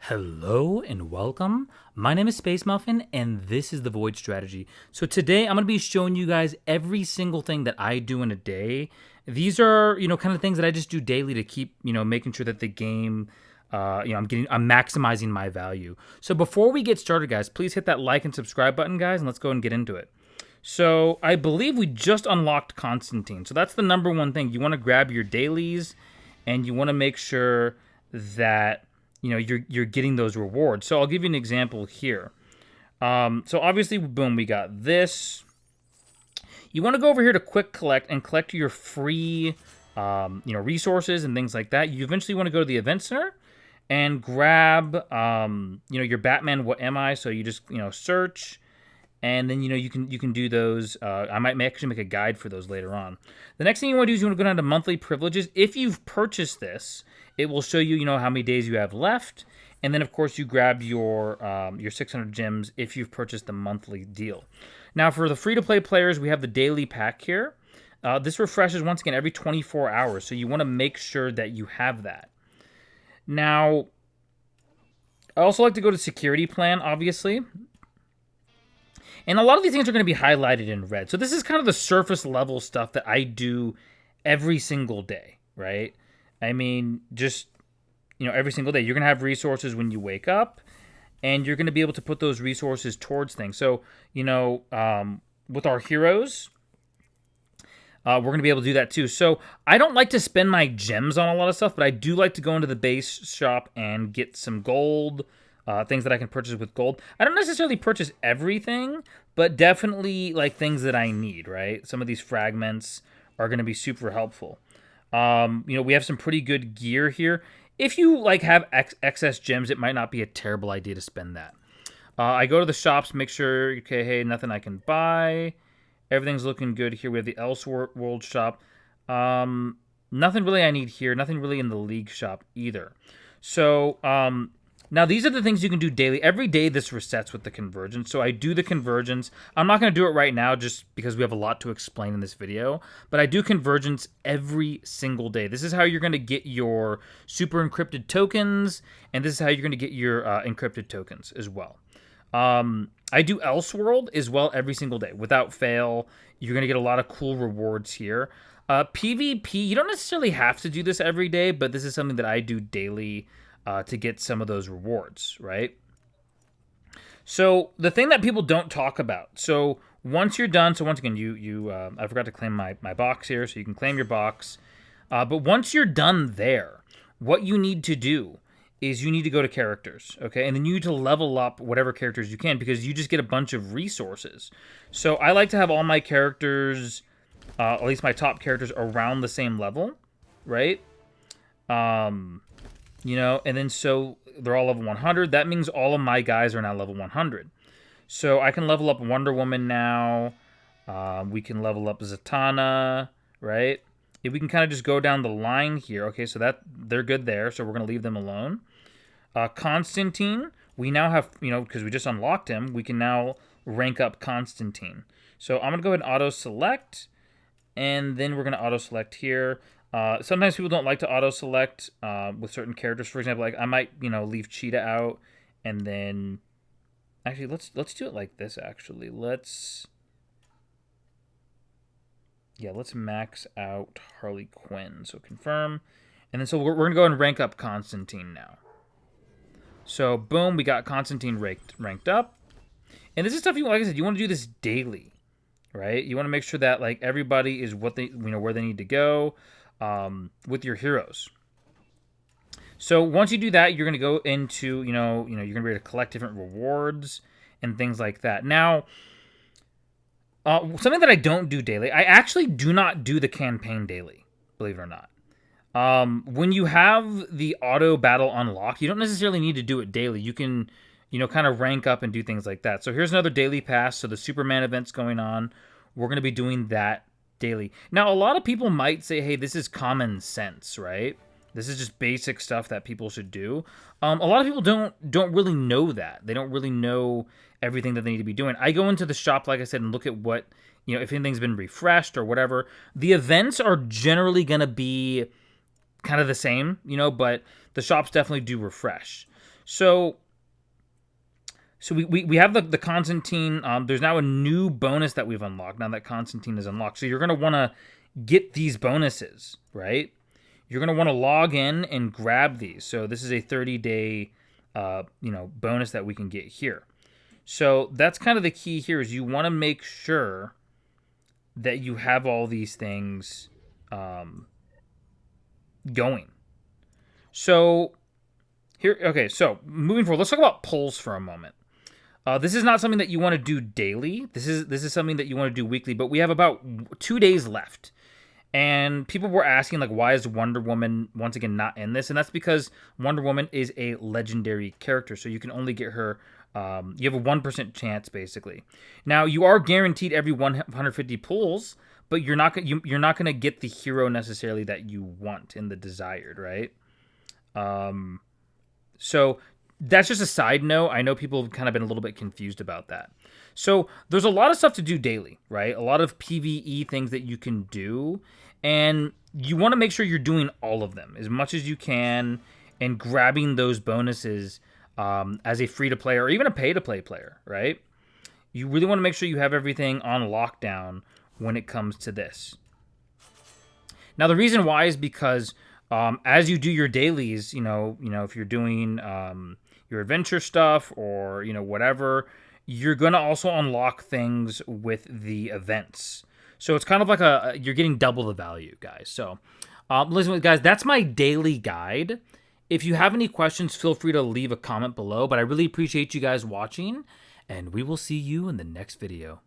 Hello and welcome. My name is Spacemuffin and this is the Void Strategy. So today I'm going to be showing you guys every single thing that I do in a day. These are, kind of things that I just do daily to keep, making sure that the game, I'm maximizing my value. So before we get started, guys, please hit that like and subscribe button, guys, and let's go and get into it. So I believe we just unlocked Constantine. So that's the number one thing. You want to grab your dailies and you want to make sure that you're getting those rewards. So I'll give you an example here. So obviously, boom, we got this. You want to go over here to quick collect and collect your free, resources and things like that. You eventually want to go to the event center and grab, your Batman. What am I? So you just search, and then you can do those. I might actually make a guide for those later on. The next thing you want to do is you want to go down to monthly privileges. If you've purchased this, it will show you how many days you have left, and then of course you grab your 600 gems if you've purchased the monthly deal. Now for the free-to-play players, we have the daily pack here. This refreshes once again every 24 hours, so you want to make sure that you have that. Now, I also like to go to security plan, obviously. And a lot of these things are going to be highlighted in red. So this is kind of the surface level stuff that I do every single day, right? I mean, just, every single day. You're going to have resources when you wake up, and you're going to be able to put those resources towards things. So, with our heroes, we're going to be able to do that too. So I don't like to spend my gems on a lot of stuff, but I do like to go into the base shop and get some gold, things that I can purchase with gold. I don't necessarily purchase everything, but definitely like things that I need, right? Some of these fragments are going to be super helpful. We have some pretty good gear here. If you have excess gems, it might not be a terrible idea to spend that. I go to the shops, make sure, okay, hey, nothing I can buy. Everything's looking good here. We have the Elseworld shop. Nothing really I need here. Nothing really in the League shop either. So, now, these are the things you can do daily. Every day, this resets with the Convergence. So I do the Convergence. I'm not going to do it right now just because we have a lot to explain in this video. But I do Convergence every single day. This is how you're going to get your super encrypted tokens. And this is how you're going to get your encrypted tokens as well. I do Elseworld as well every single day. Without fail, you're going to get a lot of cool rewards here. PvP, you don't necessarily have to do this every day. But this is something that I do daily to get some of those rewards, right? So the thing that people don't talk about. So once you're done, so once again, I forgot to claim my box here, so you can claim your box. But once you're done there, what you need to do is you need to go to characters, okay? And then you need to level up whatever characters you can because you just get a bunch of resources. So I like to have all my characters, at least my top characters, around the same level, right? And then so they're all level 100. That means all of my guys are now level 100. So I can level up Wonder Woman now. We can level up Zatanna, right? If we can kind of just go down the line here. Okay, so that they're good there. So we're going to leave them alone. Constantine, we now have, because we just unlocked him, we can now rank up Constantine. So I'm going to go ahead and auto-select. And then we're going to auto-select here. Sometimes people don't like to auto-select with certain characters. For example, like I might, leave Cheetah out, and then actually let's do it like this. Actually, let's max out Harley Quinn. So confirm, and then so we're gonna go and rank up Constantine now. So boom, we got Constantine ranked up, and this is stuff like I said, you want to do this daily, right? You want to make sure that like everybody is what they where they need to go. With your heroes. So once you do that, you're going to go into, you're going to be able to collect different rewards and things like that. Now, something that I don't do daily, I actually do not do the campaign daily, believe it or not. When you have the auto battle unlocked, you don't necessarily need to do it daily. You can, kind of rank up and do things like that. So here's another daily pass. So the Superman event's going on. We're going to be doing that daily. Now, a lot of people might say, hey, this is common sense, right? This is just basic stuff that people should do. A lot of people don't really know that. They don't really know everything that they need to be doing. I go into the shop, like I said, and look at what, if anything's been refreshed or whatever. The events are generally going to be kind of the same, but the shops definitely do refresh. So we have the Constantine. There's now a new bonus that we've unlocked now that Constantine is unlocked. So you're going to want to get these bonuses, right? You're going to want to log in and grab these. So this is a 30-day bonus that we can get here. So that's kind of the key here is you want to make sure that you have all these things going. So here, okay, so moving forward, let's talk about polls for a moment. This is not something that you want to do daily. This is something that you want to do weekly, but we have about 2 days left. And people were asking, like, why is Wonder Woman, once again, not in this? And that's because Wonder Woman is a legendary character, so you can only get her, you have a 1% chance, basically. Now, you are guaranteed every 150 pulls, but you're not going to get the hero necessarily that you want in the desired, right? So that's just a side note. I know people have kind of been a little bit confused about that. So there's a lot of stuff to do daily, right? A lot of PvE things that you can do. And you want to make sure you're doing all of them as much as you can and grabbing those bonuses as a free-to-play or even a pay-to-play player, right? You really want to make sure you have everything on lockdown when it comes to this. Now, the reason why is because as you do your dailies, if you're doing your adventure stuff or, whatever, you're going to also unlock things with the events. So it's kind of like you're getting double the value, guys. So listen, guys, that's my daily guide. If you have any questions, feel free to leave a comment below. But I really appreciate you guys watching, and we will see you in the next video.